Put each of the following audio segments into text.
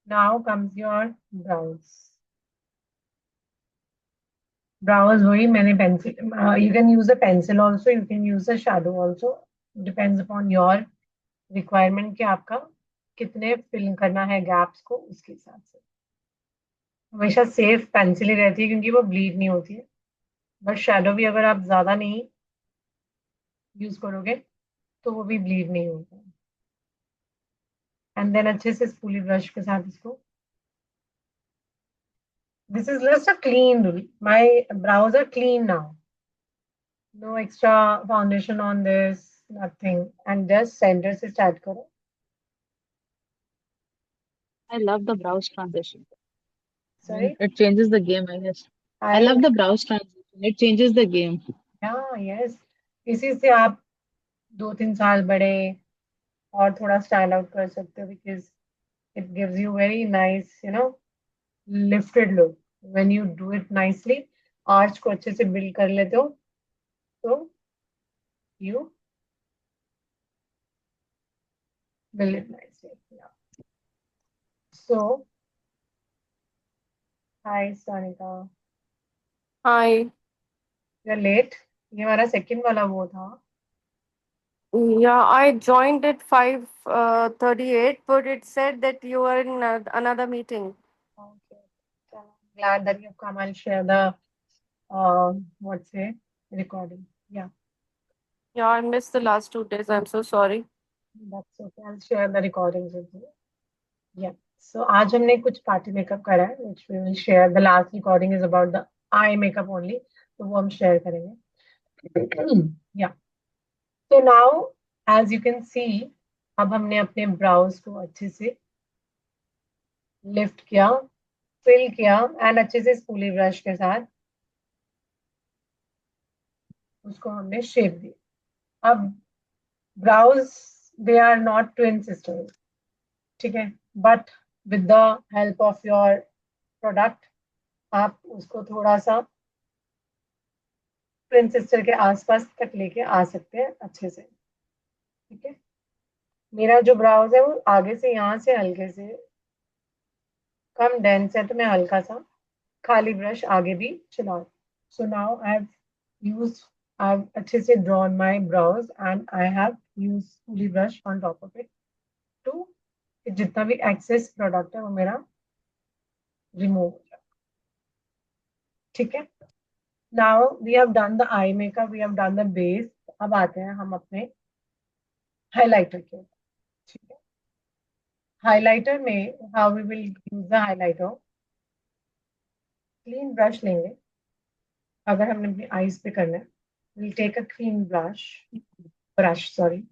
Now comes your brows. Brows वही मैंने pencil. You can use a pencil also. You can use a shadow also. Depends upon your requirement कि आपका कितने fill करना है gaps को उसके हिसाब से. हमेशा सेफ पेंसिल ही रहती है क्योंकि वो ब्लीड नहीं होती है. बट शेडो भी अगर आप ज्यादा नहीं यूज करोगे तो वो भी ब्लीड नहीं होता. एंड देन अच्छे से स्पूली ब्रश के साथ इसको. This is just a clean. My brows are clean now. No extra foundation on this, nothing. And just center से start करो. I love the brows transition. Sorry. It changes the game, I guess. I I love the brows transition. It changes the game. yeah, yes. इसी से आप 2-3 साल बड़े और थोड़ा stand out कर सकते हो because it gives you very nice, lifted look. When you do it nicely, arch को अच्छे से बिल्ड कर लेते हो तो you build it nicely. Yeah. So, hi Sanika. Hi. You're late. ये हमारा सेकंड वाला वो था. Yeah, I joined at 5:38, but it said that you were in another meeting. Okay. So I'm glad that you've come and share the what's it recording. Yeah, Yeah, I missed the last 2 days. I'm so sorry. that's okay. I'll share the recordings with you. Yeah. So आज हमने कुछ party makeup करा है, which we will share. The last recording is about the eye makeup only. तो वो हम share करेंगे. Yeah. So now, as you can see, अब हमने अपने brows को अच्छे से lift किया, fill किया, and अच्छे से spoolie brush के साथ उसको हमने shape दी. अब brows, they are not twin sisters, ठीक है, but with the help of your product आप उसको थोड़ा सा twin sister के आसपास तक लेके आ सकते हैं अच्छे से. ठीक है, मेरा जो ब्राउज है वो आगे से यहाँ से हल्के से कम डेंस है तो मैं हल्का सा खाली ब्रश आगे भी चलाऊं. So now I have used, I have अच्छे से drawn my brows and I have used fully brush on top of it to जितना भी एक्सेस प्रोडक्ट है वो मेरा रिमूव हो जाए. ठीक है, now we have done the eye makeup, we have done the base. अब आते हैं हम अपने हाइलाइटर के ऊपर. ठीक है, हाइलाइटर में how we will use the highlighter. Clean brush लेंगे अगर हमने अपनी आईज पे करना है. Will take a clean brush sorry.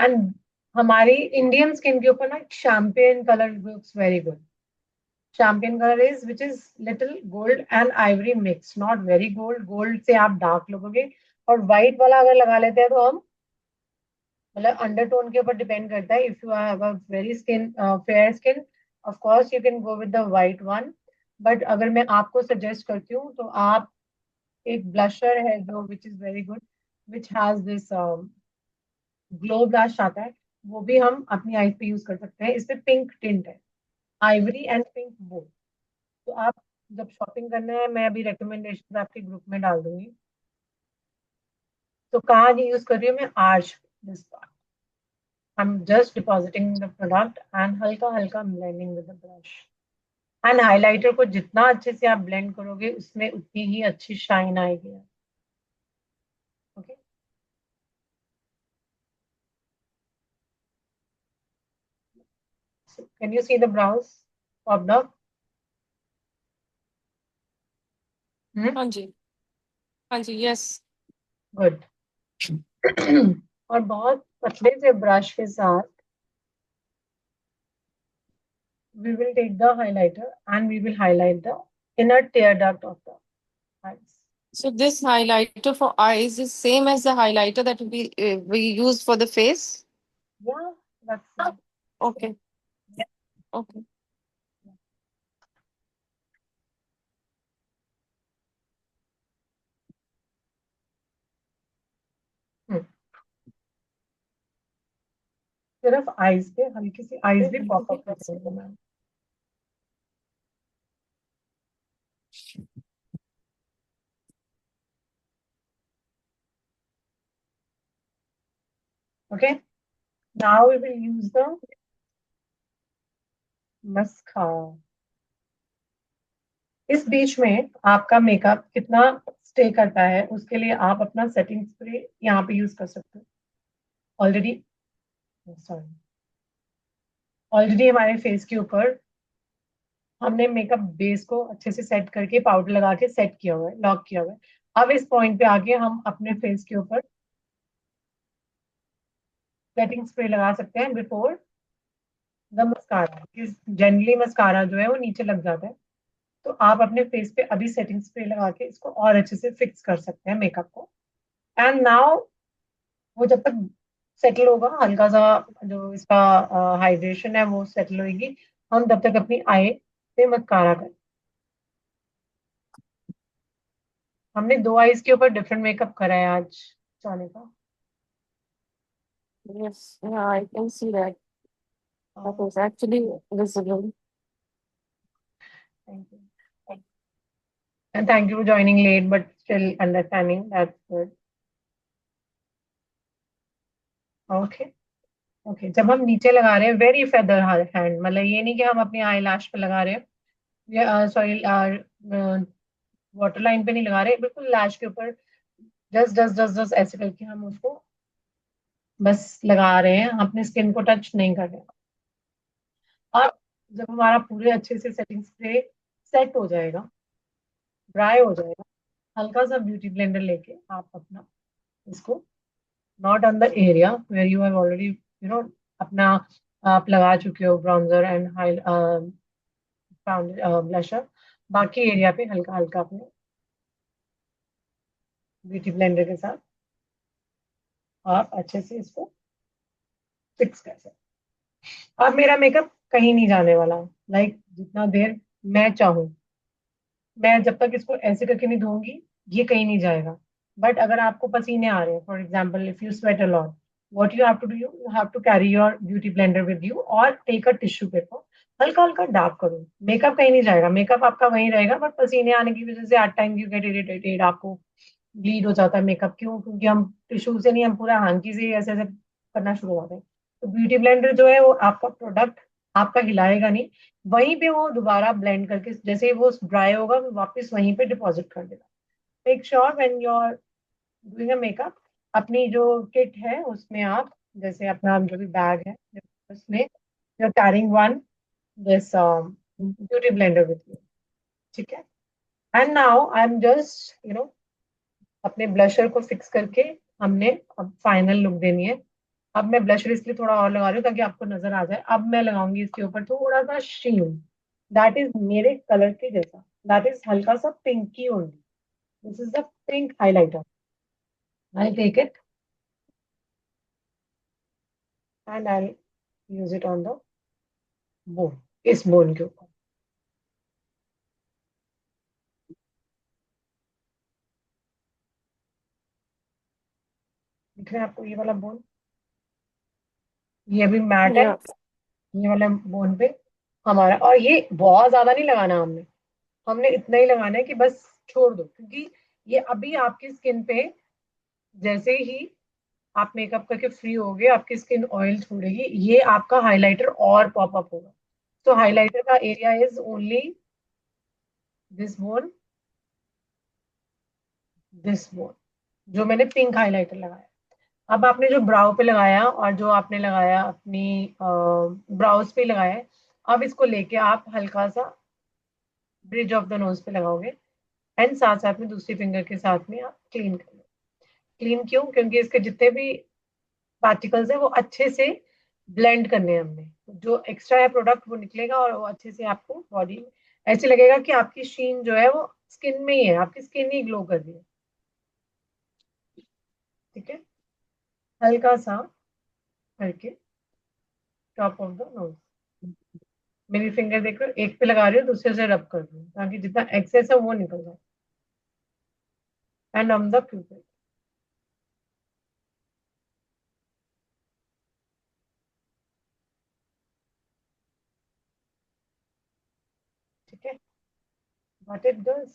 And हमारी इंडियन स्किन के ऊपर ना champagne colour looks very good. Champagne colour is which is little gold and ivory mix, not very gold. Gold से आप डार्क लगोगे. और व्हाइट वाला अगर लगा लेते हैं तो हम मतलब अंडरटोन के ऊपर डिपेंड करता है. If you have a very skin fair skin, of course you can go with the white one. But अगर मैं आपको सजेस्ट करती हूँ तो आप एक ब्लशर है जो which is very good, which has this glow blush आता है. वो भी हम अपनी आईज पे यूज कर सकते हैं. इसमें पिंक टिंट है, आइवरी एंड पिंक बोथ. तो आप जब शॉपिंग करना है, मैं अभी रिकमेंडेशन आपके ग्रुप में डाल दूंगी. तो कहाँ ये यूज कर रही हूँ मैं, arch this part. I'm just depositing the product and हल्का हल्का blending with the brush. And highlighter को जितना अच्छे से आप ब्लेंड करोगे उसमें उतनी ही अच्छी शाइन आएगी. Okay, can you see the brows popped up? हाँ जी. हाँ जी. Yes. गुड. और बहुत पतले से ब्रश के साथ we will take the highlighter and we will highlight the inner tear duct of the eyes. So this highlighter for eyes is same as the highlighter that we use for the face. Yeah, that's Okay. yeah. Okay. Hmm. सिर्फ eyes पे हल्की सी eyes भी pop up कर देंगे ma'am. Okay, now we will use the mascara. इस बीच में आपका makeup कितना स्टे करता है उसके लिए आप अपना सेटिंग स्प्रे यहाँ पे यूज कर सकते हो. ऑलरेडी सॉरी ऑलरेडी हमारे फेस के ऊपर हमने मेकअप बेस को अच्छे से सेट करके पाउडर लगा के सेट किया हुआ है, लॉक किया हुआ है. अब इस पॉइंट पे आके हम अपने फेस के ऊपर सेटिंग स्प्रे लगा सकते हैं before the mascara. Generally mascara जो है वो नीचे लग जाता है, तो आप अपने फेस पे अभी सेटिंग स्प्रे लगा के इसको और अच्छे से फिक्स कर सकते हैं मेकअप को. एंड नाउ वो जब तक सेटल होगा, हल्का सा जो इसका हाइड्रेशन है वो सेटल होगी, हम तब तक अपनी आई पे मस्कारा करें. हमने 2 आईज के ऊपर डिफरेंट मेकअप करा है आज जाने का. Yes, yeah, I can see that. That is actually visible. Thank you. And thank you for joining late, but still understanding. That's good. Okay. Okay, जब हम नीचे लगा रहे हैं वेरी फेदर हैंड, मतलब ये नहीं कि हम अपनी आई लैश पे लगा रहे हैं, सॉरी वाटर लाइन पे नहीं लगा रहे, बिल्कुल लैश के ऊपर जस्ट जस्ट जस्ट जस्ट ऐसे करके हम उसको बस लगा रहे हैं, अपने स्किन को टच नहीं कर रहे हैं. और जब हमारा पूरे अच्छे से सेटिंग स्प्रे सेट हो जाएगा, ड्राई हो जाएगा, हल्का सा ब्यूटी ब्लेंडर लेके आप अपना इसको not on the area where you have already अपना आप लगा चुके हो ब्राउन्जर एंड हाई ब्लशर, बाकी एरिया पे हल्का हल्का अपने ब्यूटी ब्लेंडर के साथ आप अच्छे से इसको फिक्स कर सकते. अब मेरा मेकअप कहीं नहीं जाने वाला, लाइक जितना देर मैं चाहूँ, मैं जब तक इसको ऐसे करके नहीं धोऊंगी ये कहीं नहीं जाएगा. बट अगर आपको पसीने आ रहे हैं, for example if you sweat a lot, what you have to do, you have to carry your beauty blender with you और take a tissue paper, हल्का हल्का डार्क करो. मेकअप कहीं नहीं जाएगा, मेकअप आपका वहीं रहेगा, बट पसीने आने की वजह से at time you get irritated, आपको ब्लीड हो जाता है मेकअप. क्यों? क्योंकि हम टिश्यू से नहीं, हम पूरा हैंकी से ऐसे ऐसे करना शुरू हो जाते हैं. तो ब्यूटी ब्लेंडर जो है वो आपका प्रोडक्ट आपका हिलाएगा नहीं, वहीं पे वो दोबारा ब्लेंड करके जैसे ही वो ड्राई होगा वो वापस वहीं पे डिपॉजिट कर देगा. Make sure when you are doing a makeup, अपनी जो किट है उसमें आप जैसे अपना जो भी बैग है उसमें you are carrying one this beauty blender with you. ठीक है. And now I am just अपने ब्लशर को फिक्स करके हमने अब फाइनल लुक देनी है. अब मैं ब्लशर इसलिए थोड़ा और लगा रही हूँ ताकि आपको नजर आ जाए. अब मैं लगाऊंगी इसके ऊपर थोड़ा सा शीन, दैट इज मेरे कलर के जैसा, दैट इज हल्का सा pinky only. This is the pink highlighter. I take it and I use it on the bone, इस बोन के ऊपर. दिख रहा है आपको ये वाला बोन? ये अभी मैट है, Yeah. ये वाला बोन पे हमारा. और ये बहुत ज्यादा नहीं लगाना हमने, हमने इतना ही लगाना है कि बस छोड़ दो, क्योंकि ये अभी आपकी स्किन पे जैसे ही आप मेकअप करके फ्री होगे आपकी स्किन ऑयल छोड़ेगी, ये आपका हाइलाइटर और पॉप अप होगा. तो हाइलाइटर का area is only this bone, this bone, जो मैंने पिंक हाइलाइटर लगाया. अब आपने जो ब्राउ पे लगाया और जो आपने लगाया अपनी ब्राउज पे लगाया है, अब इसको लेके आप हल्का सा ब्रिज ऑफ द नोज पे लगाओगे एंड साथ साथ में दूसरी फिंगर के साथ में आप क्लीन कर लो. क्लीन क्यों? क्योंकि इसके जितने भी पार्टिकल्स है वो अच्छे से ब्लेंड करने हैं हमने. जो एक्स्ट्रा है प्रोडक्ट वो निकलेगा और वो अच्छे से आपको बॉडी में ऐसे लगेगा कि आपकी शीन जो है वो स्किन में ही है, आपकी स्किन ही ग्लो कर रही है. ठीक है. हल्का सा करके टॉप ऑफ द नोज, मेरी फिंगर देख रहे हो, एक पे लगा रही हूँ दूसरे से रब कर रही हूँ ताकि जितना एक्सेस है वो निकल जाए. And on the प्यूपिल. ठीक है. What it does.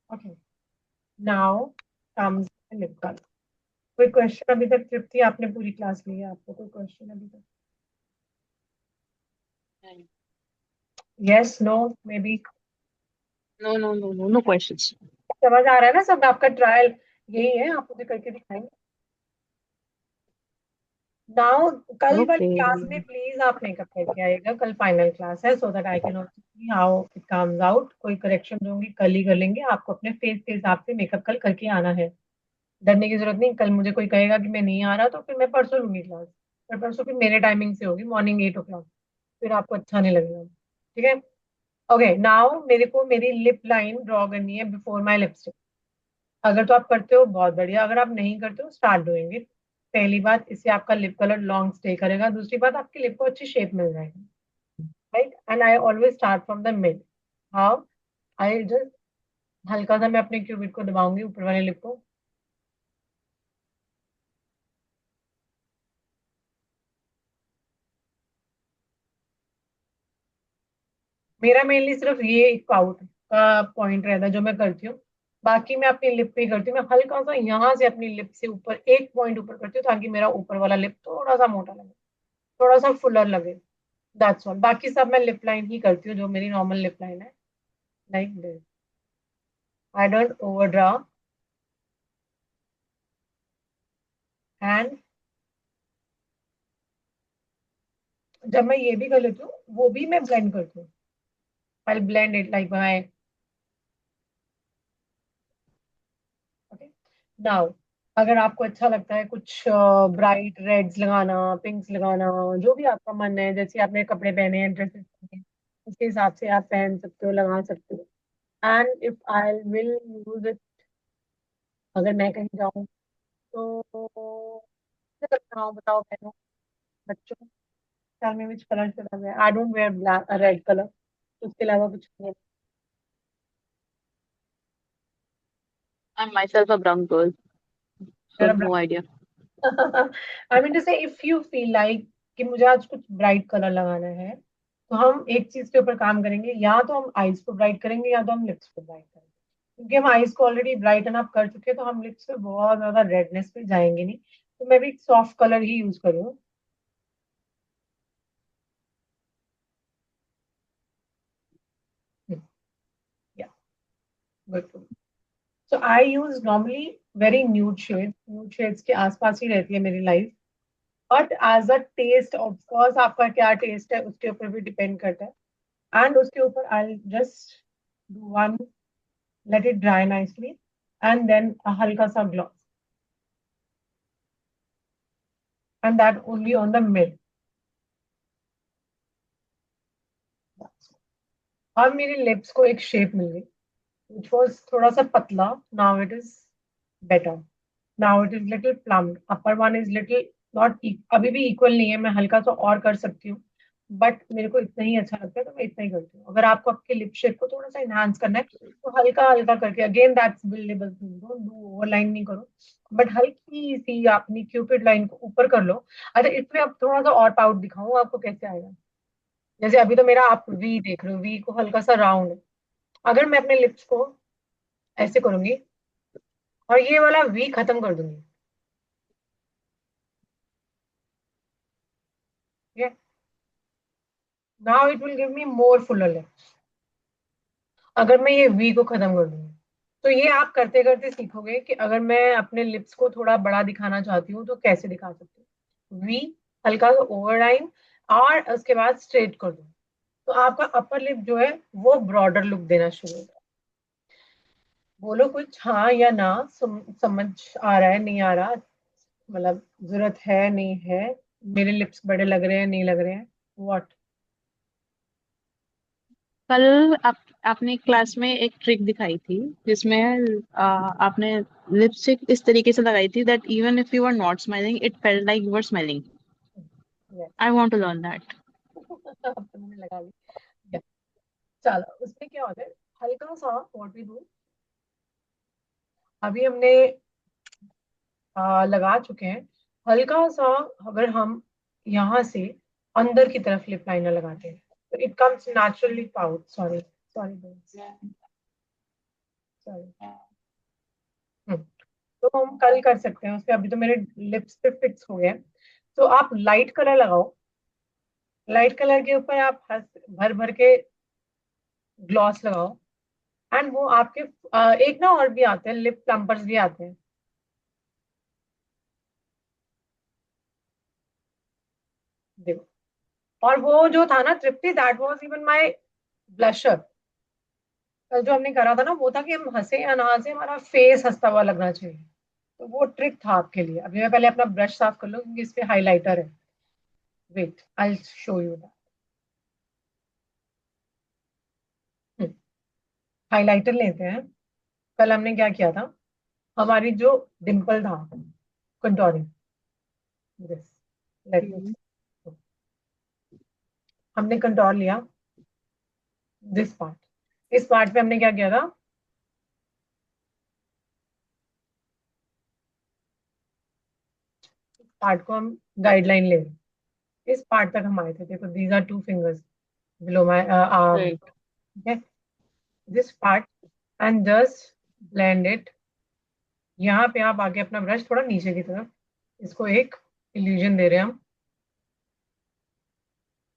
Okay. Now comes lip colour. कोई क्वेश्चन अभी तक? तृप्ति, आपने पूरी क्लास ली है, आपको कोई क्वेश्चन अभी तक? Yes, no, maybe? No questions. समझ आ रहा है ना सब? आपका ट्रायल यही है, आप मुझे करके दिखाएंगे नाउ। कल वाली क्लास Okay. में प्लीज आप मेकअप करके आइएगा, कल फाइनल क्लास है, so that I can also see how it comes out. कोई करेक्शन होंगी कल ही कर लेंगे, आपको अपने फेस के हिसाब से मेकअप कल करके आना है। डरने की जरूरत नहीं, कल मुझे कोई कहेगा कि मैं नहीं आ रहा तो फिर मैं परसों लूंगी क्लास, पर परसों फिर मेरे टाइमिंग से होगी, मॉर्निंग 8 o'clock। फिर आपको अच्छा नहीं लगेगा, ठीक है? ओके, नाउ मेरे को मेरी लिप लाइन ड्रॉ करनी है बिफोर माई लिपस्टिक। अगर तो आप करते हो बहुत बढ़िया, अगर आप नहीं करते हो स्टार्ट डूइंग इट। पहली बात, इससे आपका लिप कलर लॉन्ग स्टे करेगा। दूसरी बात, आपकी लिप को अच्छी शेप मिल जाएगी, right? And I always start from the mid. How? I just हल्का सा मैं अपने क्यूबिट को दबाऊंगी ऊपर वाले लिप को। मेरा मेनली सिर्फ ये एक पाउट का पॉइंट रहता है जो मैं करती हूँ। बाकी मैं अपनी लिप पे ही करती हूँ। मैं हल्का सा यहाँ से अपनी लिप से ऊपर एक पॉइंट ऊपर करती हूँ, ताकि मेरा ऊपर वाला लिप थोड़ा सा मोटा लगे, थोड़ा सा फुलर लगे। That's all. बाकी सब मैं लिप लाइन ही करती हूँ, जो मेरी नॉर्मल लिप लाइन है, like this. I don't over draw. And जब मैं ये भी कर लेती हूँ, वो भी मैं ब्लेंड करती हूँ। I blend it like my. Okay, now अगर आपको अच्छा लगता है कुछ ब्राइट रेड्स लगाना, पिंक्स लगाना, जो भी आपका मन है, जैसे आपने कपड़े पहने हैं, ड्रेसेस पहने हैं, उसके हिसाब से आप पहन सकते हो, लगा सकते हो। And if I will use it, अगर मैं कहीं जाऊँ तो क्या करना हो बताओ, पहनो बच्चों। Tell me which colour should I wear? I don't wear black red colour, उसके अलावा कुछ नहीं। I'm myself a brown girl, so मेरा no idea. I mean to say, if you feel like कि मुझे आज कुछ ब्राइट कलर लगाना है, तो हम एक चीज के ऊपर काम करेंगे, या तो हम आईज को ब्राइट करेंगे या तो हम लिप्स को ब्राइट करेंगे। क्योंकि हम आईज को ऑलरेडी ब्राइटन अप कर चुके हैं, तो हम लिप्स पे बहुत ज्यादा रेडनेस पे जाएंगे नहीं। तो मैं भी सॉफ्ट कलर ही यूज करूँ। या good. So I use normally very nude shade, nude shades के आसपास ही रहती है मेरी life. But as a taste, of course आपका क्या टेस्ट है उसके ऊपर भी डिपेंड करता है। एंड उसके ऊपर I just do one, let it dry nicely, and then a halka sa gloss, and that only on the mid. अब मेरी लिप्स को एक शेप मिल गई, which was थोड़ा सा पतला. Now it is better. Now it is little plump. Upper one is little not अभी भी इक्वल नहीं है, मैं हल्का सा और कर सकती हूँ, बट मेरे को इतना ही अच्छा लगता है, तो मैं इतना ही करती हूँ। अगर आपको आपके लिप शेप को थोड़ा सा इनहांस करना है, तो हल्का हल्का करके, again that's buildable, don't do over line, नहीं करो, बट हल्की सी अपनी क्यूपिड लाइन को ऊपर कर लो। अच्छा, इसमें अब थोड़ा सा और पाउट दिखाऊं आपको कैसे आएगा। जैसे अभी तो मेरा आप वी देख रहे हो, वी को हल्का सा राउंड है। अगर मैं अपने लिप्स को ऐसे करूंगी और ये वाला वी खत्म कर दूंगी, ठीक है? Now it will give me more Fuller lips. अगर मैं ये वी को खत्म कर दूंगी, तो ये आप करते करते सीखोगे कि अगर मैं अपने लिप्स को थोड़ा बड़ा दिखाना चाहती हूँ तो कैसे दिखा सकती हूँ। वी, हल्का सा ओवर लाइन, और उसके बाद स्ट्रेट कर दो, तो आपका अपर लिप जो है वो ब्रॉडर लुक देना शुरू होगा। बोलो कुछ हाँ या ना, समझ आ रहा है नहीं आ रहा, मतलब जरूरत है नहीं है, मेरे लिप्स बड़े लग रहे हैं नहीं लग रहे हैं, व्हाट? कल आपने क्लास में एक ट्रिक दिखाई थी जिसमें आपने लिपस्टिक इस तरीके से लगाई थी that even if you were not smiling it felt like you were smiling. I want to learn that. अब तो मैंने लगा ली। चलो, उसमें क्या होता है, हल्का सा व्हाट वी डू, अभी हमने लगा चुके हैं, हल्का सा अगर हम यहाँ से अंदर की तरफ लिप लाइनर लगाते हैं, तो it comes naturally out. Sorry sorry sorry. तो हम कल कर सकते हैं उसके, अभी तो मेरे लिप्स पे फिक्स हो गए हैं। तो आप लाइट कलर लगाओ, लाइट कलर के ऊपर आप भर भर के ग्लॉस लगाओ। एंड वो आपके एक ना और भी आते हैं, लिप प्लम्पर्स भी आते हैं, देखो। और वो जो था ना Tripti, that was even my blusher. कल जो हमने करा था ना, वो था कि हम हंसे या ना हंसे, हमारा फेस हंसता हुआ लगना चाहिए। तो वो ट्रिक था आपके लिए। अभी मैं पहले अपना ब्रश साफ कर लूँ क्योंकि इस पे हाइलाइटर है। Wait, I show you that. Highlighter लेते हैं। कल हमने क्या किया था, हमारी जो डिम्पल था, कंटोरिंग, दिस, लेट मी, हम्म, हमने कंटोर लिया दिस पार्ट। इस पार्ट पे हमने क्या किया था, पार्ट को हम गाइडलाइन ले रहे हैं। इस पार्ट तक हम आए थे, देखो these are 2 fingers below my arm. right. ठीक है, this part, and just blend it. यहाँ पे आप आगे अपना ब्रश थोड़ा नीचे की तरफ, इसको एक इल्यूजन दे रहे हैं हम,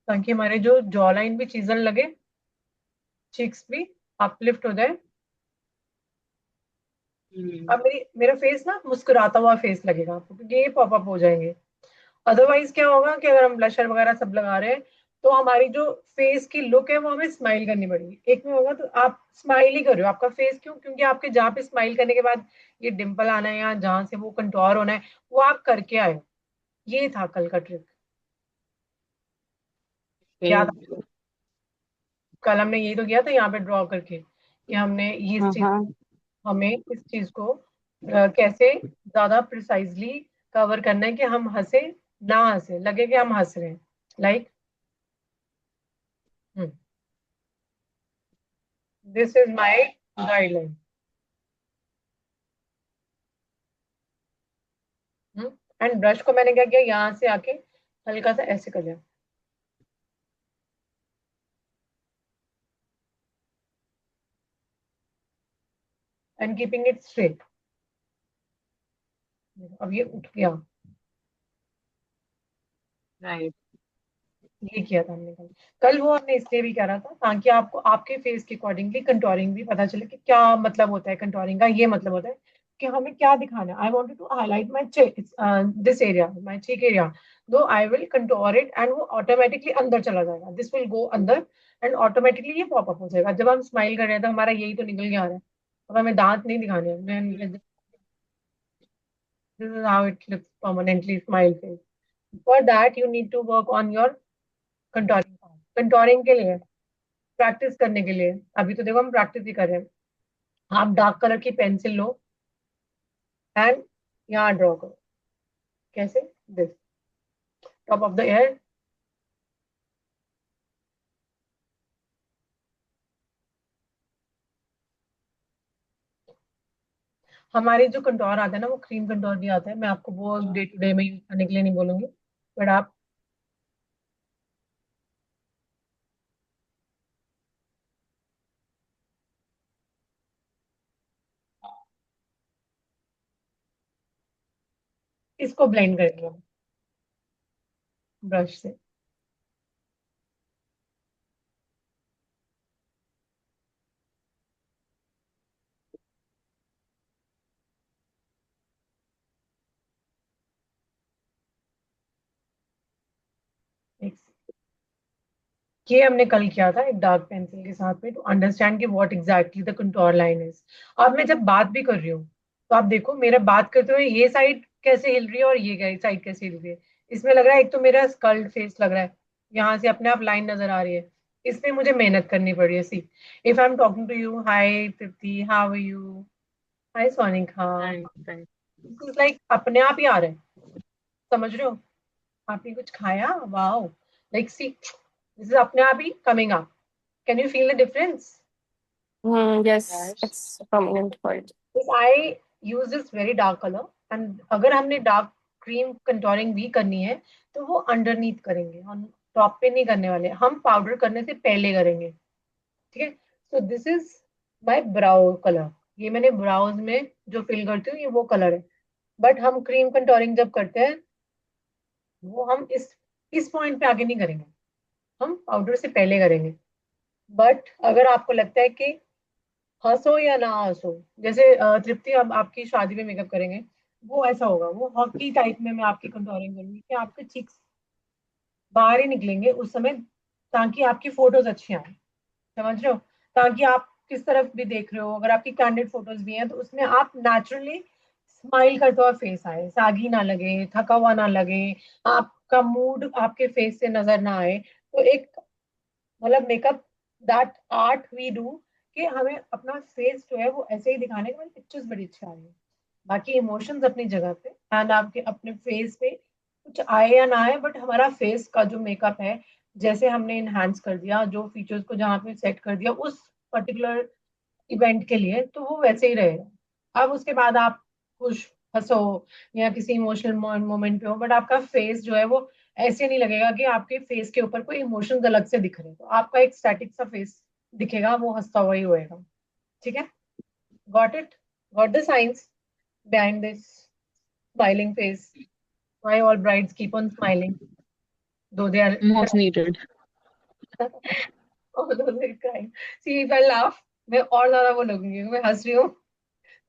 ताकि हमारे जो जॉ लाइन भी चीजन लगे, चिक्स भी अपलिफ्ट हो जाए। हम्म, अब मेरा फेस ना मुस्कुराता हुआ फेस लगेगा आपको, क्योंकि ये पॉपअप हो जाएंगे। अदरवाइज क्या होगा कि अगर हम ब्लशर वगैरह सब लगा रहे हैं, तो हमारी जो फेस की लुक है वो हमें स्माइल करनी पड़ेगी। एक में होगा तो आप स्माइल ही कर रहे हो, आपका फेस क्यों, क्योंकि आपके जहाँ पे स्माइल करने के बाद ये डिंपल आना है या जहाँ से वो कंटोर होना है, वो आप करके आए हो। ये था कल का ट्रिक। याद, okay. कल हमने यही तो किया था यहाँ पे ड्रॉ करके, कि हमने ये इस हाँ चीज, हाँ, हमें इस चीज को कैसे ज्यादा प्रिसाइजली कवर करना है कि हम हंसे ना हंसे, लगे कि हम हंस रहे हैं, like this is my guideline. And brush को मैंने क्या किया, यहाँ से आके हल्का सा ऐसे कर लिया, एंड कीपिंग इट स्ट्रेट। अब ये उठ गया, right. ये किया था हमने कल। कल वो हमने इसलिए भी करा था ताकि आपको आपके फेस के अकॉर्डिंगली कंटोरिंग भी पता चले कि क्या मतलब होता है कंटोरिंग का। ये मतलब होता है कि हमें क्या दिखाना है। I wanted to highlight my this area, my cheek area, though I will contour it, and वो ऑटोमेटिकली अंदर चला जाएगा, दिस विल गो अंदर, एंड ऑटोमेटिकली ये पॉपअप हो जाएगा। जब हम स्माइल कर रहे हैं तो हमारा यही तो निकल के आ रहा है, अब हमें दांत नहीं दिखाने हैं। This is how it looks permanently smile face. For that you need to work on your contouring. Contouring के लिए, प्रैक्टिस करने के लिए, अभी तो देखो हम प्रैक्टिस ही कर रहे हैं। आप डार्क कलर की पेंसिल लो एंड यहाँ ड्रॉ करो, कैसे, this, top of the air. हमारे जो कंटोर आता है ना, वो क्रीम कंटोर भी आता है, मैं आपको वो डे टू डे में यूज करने के लिए नहीं बोलूंगी, बट आप इसको ब्लेंड करेंगे ब्रश से। एक, ये हमने कल किया था एक डार्क पेंसिल के साथ में, टू अंडरस्टैंड कि what exactly the contour line is. अब मैं जब बात भी कर रही हूँ, तो आप देखो मेरा बात करते हुए ये साइड कैसे हिल रही है और ये साइड कैसे हिल रही है। इसमें लग रहा है एक तो मेरा स्कल्ड फेस लग रहा है, यहाँ से अपने आप लाइन नजर आ रही है। इसमें मुझे मेहनत करनी पड़ रही है। See, if I am talking to you, hi Tripti, how are you, hi Sonika, Right, right. This is like अपने आप ही आ रहा है, समझ रहे हो। आपने कुछ खाया, wow, like see, this is अपने आप ही coming up. Can you feel the difference? Yes, Yes. it's prominent point. If I use this very dark color, and अगर हमने डार्क क्रीम कंटोरिंग भी करनी है, तो वो अंडरनीथ करेंगे, हम टॉप पे नहीं करने वाले, हम पाउडर करने से पहले करेंगे। ठीक है, so this is my brow colour. ये मैंने ब्राउज में जो फिल करती हूँ ये वो कलर है। बट हम क्रीम कंटोरिंग जब करते हैं वो हम इस पॉइंट पे आगे नहीं करेंगे, हम पाउडर से पहले करेंगे। बट अगर आपको लगता है कि हंसो या ना हंसो, जैसे तृप्ति हम आपकी शादी में मेकअप करेंगे, वो ऐसा होगा, वो हॉकी टाइप में मैं आपकी कंटोरिंग करूंगी कि आपके चीक्स बाहर ही निकलेंगे उस समय, ताकि आपकी फोटोज अच्छी आए। समझ रहे हो? ताकि आप किस तरफ भी देख रहे हो, अगर आपकी कैंडिड फोटोज भी हैं तो उसमें आप नेचुरली स्माइल करते हुआ फेस आए, सागी ना लगे, थका हुआ ना लगे, आपका मूड आपके फेस से नजर ना आए। तो एक मतलब makeup that art we do कि हमें अपना फेस जो है वो ऐसे ही दिखाने के, पिक्चर्स बड़ी अच्छी आ रही है। बाकी इमोशंस अपनी जगह पे एंड आपके अपने फेस पे कुछ आए या ना आए, बट हमारा फेस का जो मेकअप है, जैसे हमने इनहांस कर दिया जो फीचर्स को जहाँ पे सेट कर दिया उस पर्टिकुलर इवेंट के लिए, तो वो वैसे ही रहेगा। अब उसके बाद आप खुश हंसो या किसी इमोशनल मोमेंट पे हो, बट आपका फेस जो है वो ऐसे नहीं लगेगा कि आपके फेस के ऊपर कोई इमोशंस अलग से दिख रहे हैं। तो आपका एक स्टैटिक सा फेस दिखेगा, वो हंसता हुआ ही होएगा। ठीक है? Got it? Got the science behind this smiling face? Why all brides keep on smiling though they are Most needed. although they're crying? See, if I laugh, मैं और ज्यादा वो लगूंगी, मैं हंस रही हूँ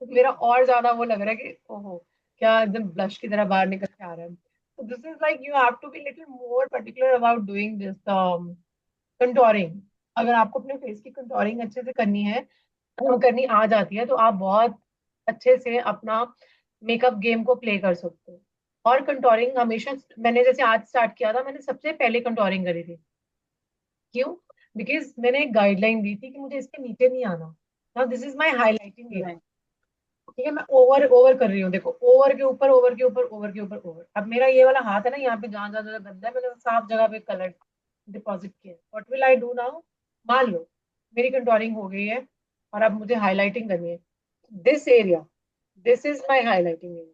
तो मेरा और ज्यादा वो लग रहा है कि ओहो, क्या एकदम ब्लश की तरह बाहर निकल के आ रहा है। तो this is like you have to be little more particular about doing this contouring. अगर आपको अपने फेस की कंटोरिंग अच्छे से करनी है, करनी आ जाती है, तो आप बहुत अच्छे से अपना मेकअप गेम को प्ले कर सकते हो। और कंटोरिंग हमेशा, मैंने जैसे आज स्टार्ट किया था, मैंने सबसे पहले कंटोरिंग करी थी। क्यों? बिकॉज मैंने एक गाइडलाइन दी थी कि मुझे इसके नीचे नहीं आना। Now this is my highlighting area. Right. ठीक है, मैं ओवर ओवर कर रही हूँ, देखो, ओवर के ऊपर, ओवर के ऊपर, ओवर के ऊपर, ओवर। अब मेरा ये वाला हाथ है ना, यहाँ पे जहाँ जहाँ जहाँ गंदा है, मैंने साफ जगह पे कलर डिपॉजिट किया। What will I do now? मान लो मेरी कंटोरिंग हो गई है और अब मुझे हाईलाइटिंग करनी है this area. This is my highlighting area.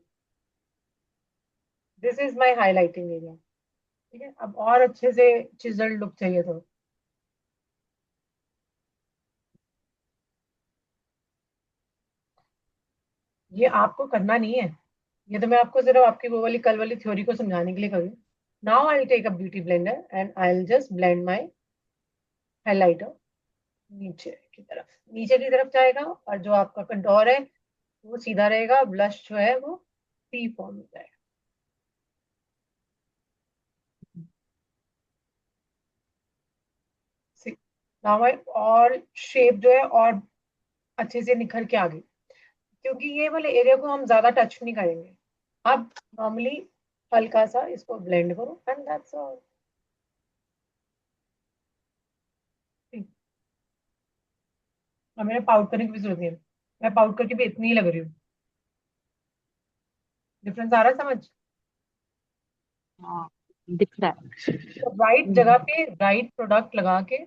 This is my highlighting area. ठीक है, अब और अच्छे से चिजल्ड लुक चाहिए तो ये आपको करना नहीं है। ये तो मैं आपको सिर्फ आपकी वो वाली कल वाली थ्योरी को समझाने के लिए करूँ। Now I take a beauty blender and I will just blend my highlighter नीचे की तरफ जाएगा, और जो आपका कंटोर है वो सीधा रहेगा, ब्लश जो है वो टी फॉर्म में जाएगा। नाउ मैं और शेप जो है और अच्छे से निखर के आ गई, क्योंकि ये वाले एरिया को हम ज्यादा टच नहीं करेंगे। अब नॉर्मली हल्का सा इसको ब्लेंड करो एंड दैट्स ऑल। अब मैंने पाउडर करने की भी जरूरत नहीं है, मैं पाउडर करके भी इतनी ही लग रही हूँ। डिफरेंस आ रहा है समझ? हाँ, दिख रहा है। तो राइट जगह हम्म, पे राइट प्रोडक्ट लगा के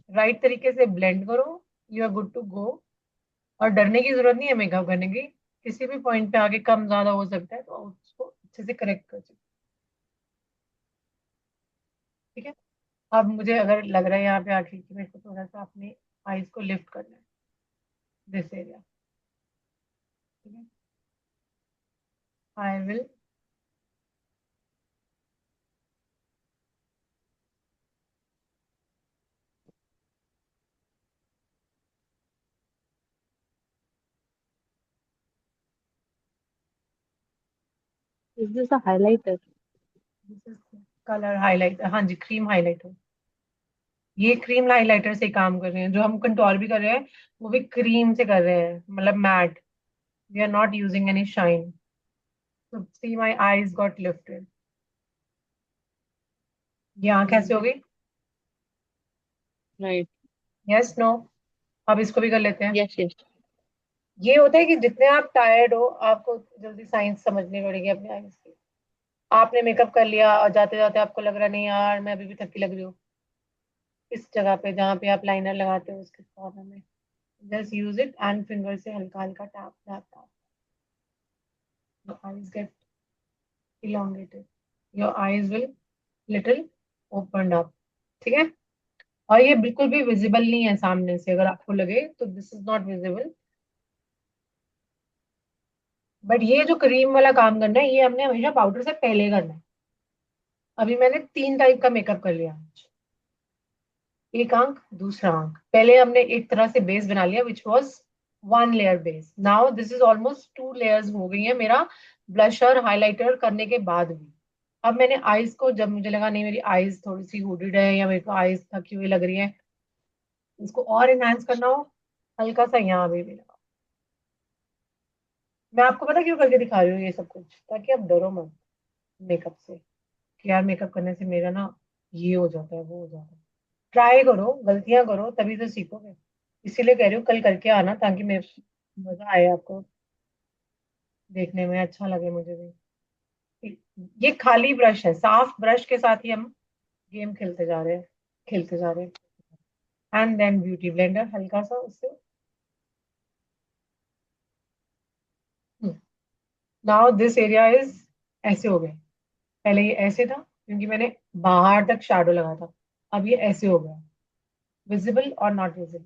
राइट तरीके से ब्लेंड करो, you are good to go. और डरने की जरूरत नहीं है मेकअप करने की, किसी भी पॉइंट पे आगे कम ज्यादा हो सकता है, तो उसको अच्छे से करेक्ट कर सकते। ठीक है? अब मुझे अगर लग रहा है यहाँ पे आखिर कि मेरे को थोड़ा सा अपने आईज को लिफ्ट करना है, दिस एरिया। ठीक है, I will is this a highlighter? This is colour highlighter. हाँ जी, क्रीम हाईलाइटर। ये क्रीम हाईलाइटर से काम कर रहे हैं, जो हम कंटूर भी कर रहे हैं वो भी क्रीम से कर रहे हैं, मतलब matte. We are not using any shine. So see, my eyes got lifted. ये आंख ऐसे हो गई। Right. Yes no? अब इसको भी कर लेते हैं। Yes, yes. ये होता है कि जितने आप टायर्ड हो, आपको जल्दी साइंस समझनी पड़ेगी अपनी आईज की। आपने मेकअप कर लिया और जाते जाते आपको लग रहा नहीं यार मैं अभी भी थकी लग रही हूँ, इस जगह पे जहाँ पे आप लाइनर लगाते हो उसके कॉर्नर में just use it and finger से हल्का हल्का tap tap tap. Your eyes get elongated, your eyes will little open up. ठीक है? और ये बिल्कुल भी विजिबल नहीं है सामने से, अगर आपको लगे तो this is not visible. But ये जो क्रीम वाला काम करना है ये हमने हमेशा पाउडर से पहले करना है। अभी मैंने 3 टाइप का मेकअप कर लिया आज। एक आंख, दूसरा आंख। पहले हमने एक तरह से बेस बना लिया which was 1 layer base. Now this is almost 2 layers हो गई है मेरा ब्लशर हाइलाइटर करने के बाद भी। अब मैंने आईज को, जब मुझे लगा नहीं मेरी आईज थोड़ी सी हुडेड है या मेरे को आईज थकी हुई लग रही है, इसको और एनहांस करना हो, हल्का सा यहाँ भी लगा। मैं आपको पता क्यों करके दिखा रही हूँ ये सब कुछ, ताकि आप डरो मत मेकअप से कि यार मेकअप करने से मेरा ना ये हो जाता है वो हो जाता है। ट्राई करो, गलतियां करो, तभी तो सीखोगे। इसीलिए कह रही हूँ कल करके आना, ताकि मेरे मजा आए, आपको देखने में अच्छा लगे मुझे भी। ये खाली ब्रश है, साफ ब्रश के साथ ही हम गेम खेलते जा रहे हैं, खेलते जा रहे हैं। एंड देन ब्यूटी ब्लेंडर हल्का सा उससे। नाउ दिस एरिया इज, ऐसे हो गए। पहले ये ऐसे था क्योंकि मैंने बाहर तक शैडो लगा था, अब ये ऐसे हो गया। विजिबल और not visible?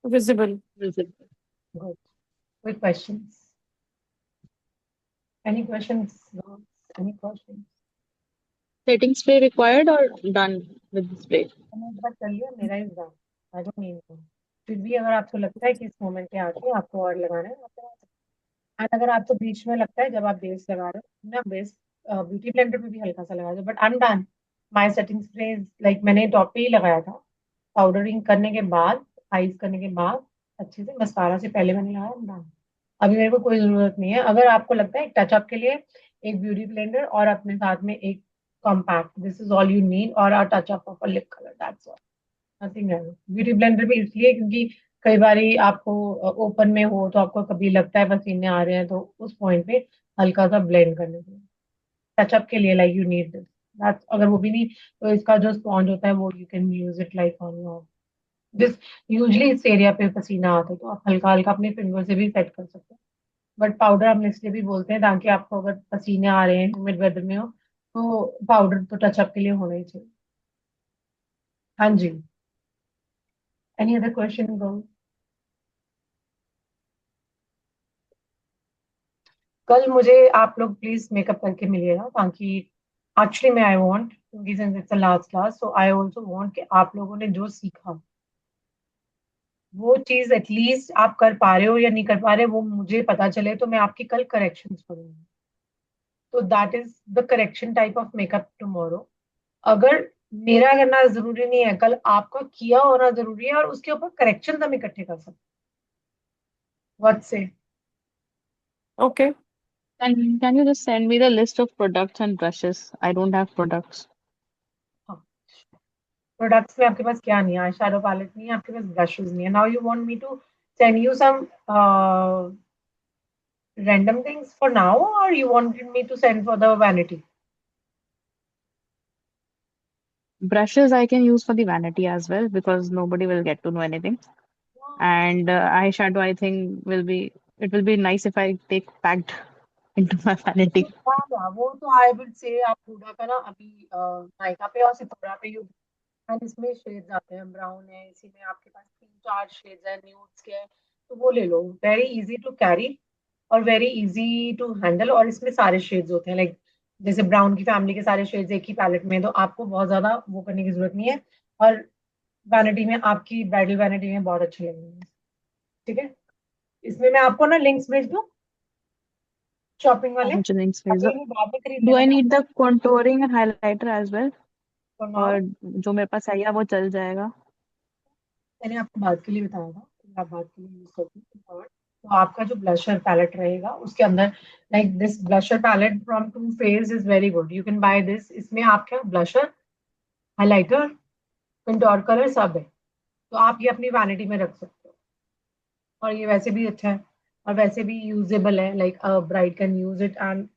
Visible. Visible. Good. कोई questions? Any questions? Any questions? Setting spray required or done with the spray? मैंने एक बार कर लिया, मेरा exam, I don't need more. फिर भी अगर आपको लगता है कि इस मोमेंट पे आके आपको और लगाना है, आप लगा सकते हैं। एंड अगर आपको बीच में लगता है जब आप बेस लगा रहे हो ना, बेस ब्यूटी ब्लेंडर पे भी हल्का सा लगा दो। But I am done, my setting spray like मैंने टॉप पे ही लगाया था। पाउडरिंग करने के बाद, आइज करने के बाद, अच्छे से मस्कारा से पहले मैंने लगाया, डन। अभी मेरे को कोई जरूरत नहीं है। अगर आपको लगता है एक टचअप के लिए एक ब्यूटी ब्लेंडर और अपने साथ में एक compact, this is all you need, और a touch up of a lip colour, that's all, nothing else. Beauty blender भी इसलिए क्योंकि कई बारी आपको ओपन में हो तो आपको कभी लगता है पसीने आ रहे हैं, तो उस पॉइंट पे हल्का सा ब्लेंड करने के लिए, टचअप के लिए, like you need this, that's. अगर वो भी नहीं तो इसका जो स्पॉन्ज होता है वो you can use it like on your this. Usually इस एरिया पे पसीना आता है तो आप हल्का हल्का अपने फिंगर से भी सेट कर सकते हैं। बट पाउडर हम इसलिए भी बोलते हैं ताकि आपको अगर पसीने आ रहे हैं, ह्यूमिड वेदर में हो, तो पाउडर तो टचअप के लिए होना ही चाहिए। हाँ जी। Any other question? कल मुझे आप लोग प्लीज मेकअप करके मिलिएगा, ताकि एक्चुअली मैं आई वांट, क्योंकि since it's last class, so I also want कि आप लोगों ने जो सीखा वो चीज एटलीस्ट आप कर पा रहे हो या नहीं कर पा रहे, वो मुझे पता चले, तो मैं आपकी कल करेक्शंस करूंगी। तो that is the correction type of makeup tomorrow. अगर मेरा करना जरूरी नहीं है, कल आपका किया होना जरूरी है, और उसके ऊपर करेक्शन हम इकट्ठे कर सकते हैं। व्हाट से? Okay. And can you just send me the list of products and brushes? I don't have products. हाँ, प्रोडक्ट्स में आपके पास क्या नहीं है? आई शैडो पैलेट नहीं है आपके पास, ब्रशेस नहीं है। Now you want me to send you some random things for now, or you wanted me to send for the vanity? Brushes I can use for the vanity as well because nobody will get to know anything. And eyeshadow, I think it will be nice if I take packed into my vanity. वो तो I would say आप हुडा का ना अभी नायका पे और सितारा पे use, and इसमें शेड्स आते हैं, ब्राउन है, इसी में आपके पास 3-4 शेड्स है, न्यूड्स के हैं, तो वो ले लो। वेरी इजी टू कैरी और वेरी इजी टू हैंडल, और इसमें सारे शेड्स होते हैं, लाइक जैसे ब्राउन की फैमिली के सारे शेड्स एक ही पैलेट में, तो आपको बहुत ज्यादा वो करने की जरूरत नहीं है। और वैनिटी में, आपकी ब्राइडल वैनिटी में बहुत अच्छे लगेंगे। ठीक है, इसमें मैं आपको ना लिंक्स भेज दूँ शॉपिंग वाले, मुझे नहीं अभी चाहिए. नहीं, बाद में खरीद Do लेना I ना। need the contouring and highlighter as well? For now और जो मेरे पास है वो चल जाएगा. मैंने आपको बात के लिए बताया था कि आप बात के लिए यूज करते हैं। तो आपका जो ब्लशर पैलेट रहेगा उसके अंदर, like this blusher palette from Too Faced is very good, you can buy this. इसमें आपका ब्लशर, हाइलाइटर, कंटूर कलर सब है, तो आप ये अपनी वैनिटी में रख सकते हो। और ये वैसे भी अच्छा है, और वैसे भी यूजेबल है, like bride can use it, and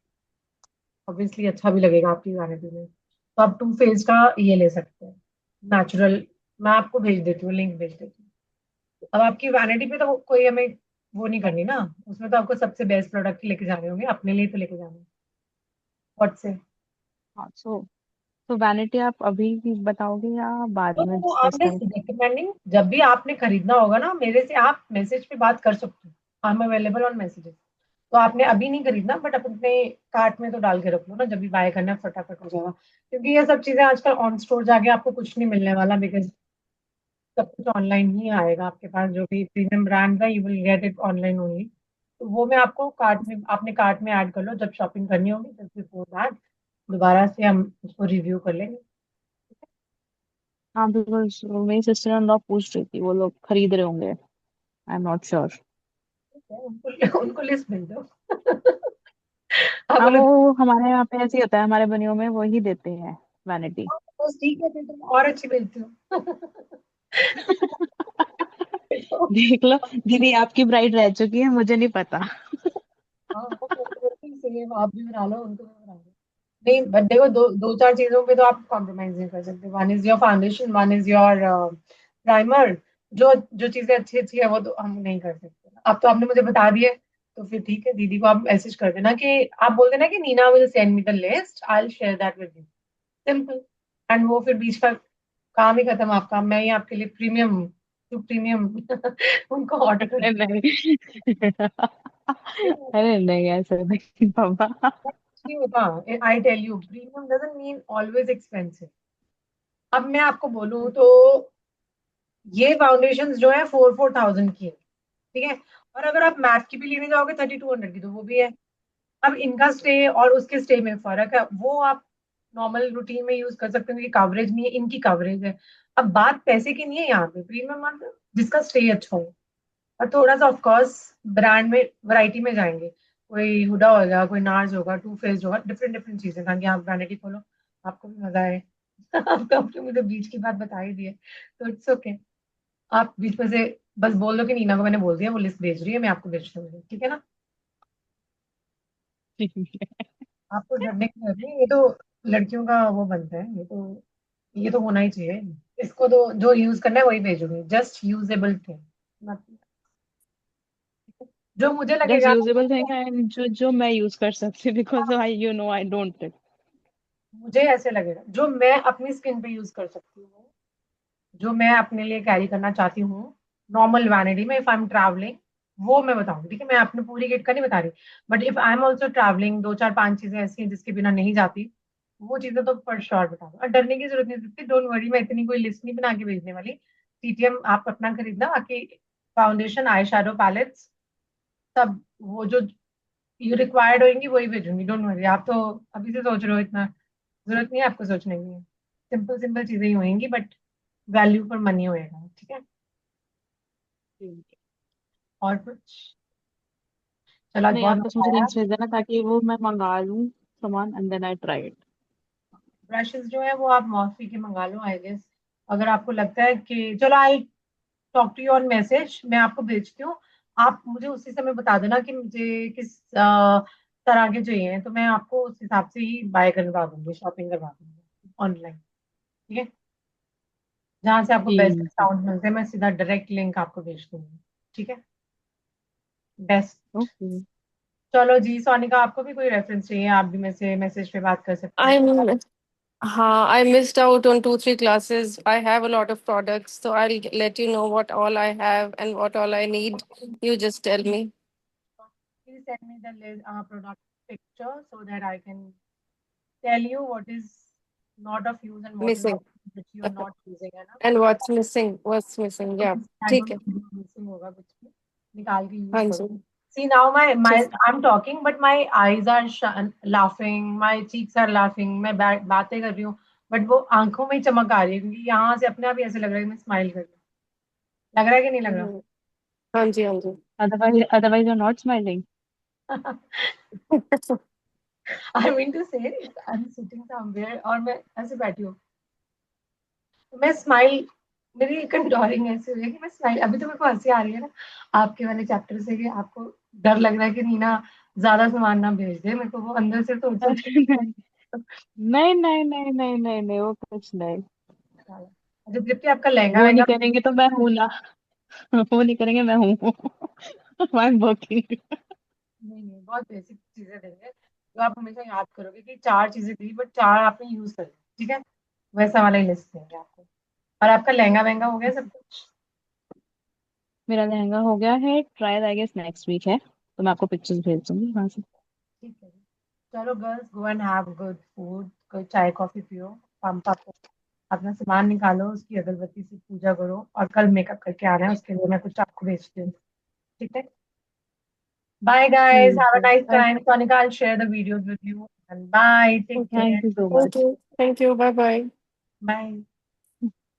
obviously अच्छा भी लगेगा आपकी वैनिटी में। तो आप टू फेज का ये ले सकते हैं, नेचुरल। मैं आपको भेज देती हूँ, लिंक भेज देती हूँ। अब आपकी वैनिटी पे तो कोई हमें वो नहीं करनी ना, उसमें तो आपको सबसे बेस्ट प्रोडक्ट ही लेके जाने होंगे, अपने लिए तो लेके जाने हैं। व्हाट से? हाँ, so vanity आप अभी बताओगे या बाद में तो आई डिस्कस एम करें? जस्ट रिकमेंडिंग, जब भी आपने खरीदना होगा ना, मेरे से आप मैसेज पे बात कर सकते हो, I am available on messages. तो आपने अभी नहीं खरीदना, बट अपने कार्ट में तो डाल के रख लो ना, जब भी बाय करना है फटाफट हो जाएगा, क्योंकि ये सब चीजें आजकल ऑन स्टोर जाके आपको कुछ नहीं मिलने वाला, बिकॉज सब कुछ ऑनलाइन ही आएगा आपके पास, जो भी प्रीमियम ब्रांड है you will get it online only. तो वो मैं आपको कार्ट में, अपने कार्ट में ऐड कर लो, जब शॉपिंग करनी होगी जस्ट बिफोर दैट दोबारा से हम उसको रिव्यू कर लेंगे। हाँ बिल्कुल, मेरी सिस्टर इन लॉ पूछ रही थी, वो लोग खरीद रहे होंगे, आई एम नॉट श्योर। ठीक है, उनको उनको लिस्ट भेज दो। आप हाँ बोलो वो हमारे यहाँ पे ऐसे ही होता है, हमारे बनियों में वही देते हैं, वैनिटी। बस ठीक है, फिर तुम और अच्छी भेजती हो। तो, देख लो दीदी, आपकी ब्राइड रह चुकी है, मुझे नहीं पता। हाँ वो सेम आप भी बना लो, उनको भी बना लो। नहीं बट देखो, दो दो चार चीजों पे तो आप कॉम्प्रोमाइज नहीं कर सकते। One is your foundation, one is your primer. जो चीजें अच्छी अच्छी है वो तो हम नहीं कर सकते। अब तो आपने मुझे बता दिया है, तो फिर ठीक है, दीदी को आप मैसेज कर देना, कि आप बोल देना कि Neena will send me the list, I will share that with you, simple. And वो फिर बीच का काम ही खत्म आपका, मैं ही आपके लिए प्रीमियम टू प्रीमियम उनको ऑर्डर कर अरे नहीं। अरे नहीं, ऐसा नहीं पापा। नहीं होता। I tell you, premium doesn't mean always expensive. अब मैं आपको बोलूं तो ये फाउंडेशंस जो है 4,000 की है, ठीक है। और अगर आप मैथ की भी लेने जाओगे 3,200 की, तो वो भी है। अब इनका स्टे और उसके स्टे में फर्क है, वो आप नॉर्मल रूटीन में यूज कर सकते हो, क्योंकि कवरेज नहीं है, इनकी कवरेज है। अब बात पैसे की नहीं है यहाँ पे, प्रीमियम मतलब जिसका स्टे अच्छा हो। और थोड़ा सा ऑफकोर्स ब्रांड में वैरायटी में जाएंगे, कोई हुडा होगा, कोई नार्स होगा, टू फेस होगा, डिफरेंट डिफरेंट चीजें, ताकि आप वैनिटी खोलो, आपको भी मजा आए। आपको आपने मुझे बीच की बात बता ही दी है, तो इट्स ओके। आप बीच में से बस बोल दो कि नीना को मैंने बोल दिया, वो लिस्ट भेज रही है, मैं आपको भेज दूंगी, ठीक है ना। आपको डरने की जरूरत नहीं, ये तो लड़कियों का वो बनता है, ये तो होना ही चाहिए। इसको तो जो यूज करना है वही भेजूंगी, जस्ट यूजेबल थिंग, जो मुझे जस्ट लगेगा यूजेबल ना, थिंग एंड जो जो मैं यूज कर सकती हूँ, because I you know I don't. मुझे ऐसे लगेगा जो मैं अपनी स्किन पे यूज कर सकती हूँ, जो मैं अपने लिए कैरी करना चाहती हूँ नॉर्मल वैनिटी में, इफ आई एम ट्रैवलिंग, वो मैं बताऊंगी, ठीक है। मैं अपने पूरी किट का नहीं बता रही, but if I am also travelling, दो चार पांच चीजें ऐसी हैं जिसके बिना नहीं जाती, वो चीजें तो फॉर श्योर बता दो। और डरने की जरूरत नहीं है, डोंट वरी, मैं इतनी कोई लिस्ट नहीं बना के भेजने वाली। सीटीएम आप अपना खरीदना, बाकी फाउंडेशन, आई शेडो पैलेट्स, सब वो जो यू रिक्वायर्ड होंगी वही भेजूंगी, डोंट वरी। आप तो अभी से सोच रहे हो, इतना जरूरत नहीं है आपको सोचने की, सिंपल सिंपल चीजें ही होंगी, बट वैल्यू फॉर मनी होएगा, ठीक है। और कुछ? चलो आज नहीं, बहुत आप बस मजा मुझे आया। लिंक्स भेज देना ताकि वो मैं मंगा लूँ सामान, and then I try it. Brushes जो है वो आप मॉस्फी के मंगा लो, आई गेस। अगर आपको लगता है कि चलो, I talk to you on message, मैं आपको भेजती हूँ, आप मुझे उसी समय बता देना कि मुझे किस तरह के चाहिए, तो मैं आपको उस हिसाब से ही बाय करवा दूंगी, शॉपिंग करवा दूंगी ऑनलाइन, ठीक है। जहाँ से आपको बेस्ट ठीक है। डिस्काउंट मिलते हैं, मैं सीधा डायरेक्ट लिंक आपको भेज दूंगी, ठीक है। बेस्ट। ओके। चलो जी सोनिका, आपको भी कोई रेफरेंस चाहिए, आप भी मेरे से मैसेज पे बात कर सकती हैं। I'm I missed out on 2, 3 classes. I have a lot of products, so I'll let you know what all I have and what all I need. You just tell me. Please send me the list, product picture, so that I can tell you what is not of use and what is Missing. of use, which you are not using, है ना। And what's missing? What's missing? Yeah. I ठीक don't है. think missing होगा कुछ भी, निकाल के use हाँ करो। जी. See now my ठीक. I'm talking, but my eyes are laughing, my cheeks are laughing, मैं बातें कर रही हूँ, बट वो आंखों में ही चमक आ रही है, क्योंकि यहाँ से अपने आप ही ऐसे लग रहा है कि मैं स्माइल कर रही हूँ। लग रहा है कि नहीं लग हम्म. हाँ जी, हाँ जी. Otherwise you're not smiling. रहा? आई मीन टू से आई एम सिटिंग समवेयर और मैं ऐसे बैठी हूँ, तो मैं स्माइल, मेरी कंटोरिंग ऐसे हुई है कि मैं स्माइल, अभी तो मेरे को हंसी आ रही है ना आपके वाले चैप्टर से, कि आपको डर लग रहा है कि नीना ज्यादा सामान ना भेज दे, मेरे को वो अंदर से सोच सोच नहीं नहीं नहीं नहीं नहीं नहीं, वो कुछ नहीं। अच्छा, जबकि आपका लहंगा वो नहीं वहंगा। करेंगे तो मैं हूं ना। वो नहीं करेंगे, मैं हूँ। I am working. नहीं नहीं, बहुत बेसिक चीजें देंगे जो आप हमेशा याद करोगे, कि चार चीजें दी बट चार आपने यूज कर ली, ठीक है। वैसा वाला ही लिस्ट देंगे आपको। और आपका लहंगा वहंगा हो गया सब कुछ? मेरा लहंगा हो गया है, trial I guess next week है। तो मैं आपको पिक्चर्स भेज दूंगी वहां से। ठीक है, चलो girls, go and have good food, कोई चाय कॉफी पियो, पंप अप, अपना सामान निकालो, उसकी अगरबत्ती से पूजा करो, और कल मेकअप करके आना है, उसके लिए मैं कुछ आपको भेजती हूँ। ठीक है, bye guys, have a nice time. Sonika, I'll share the videos with you, and bye, take care. Thank you so Thank much. you. Thank you. Bye bye. Bye.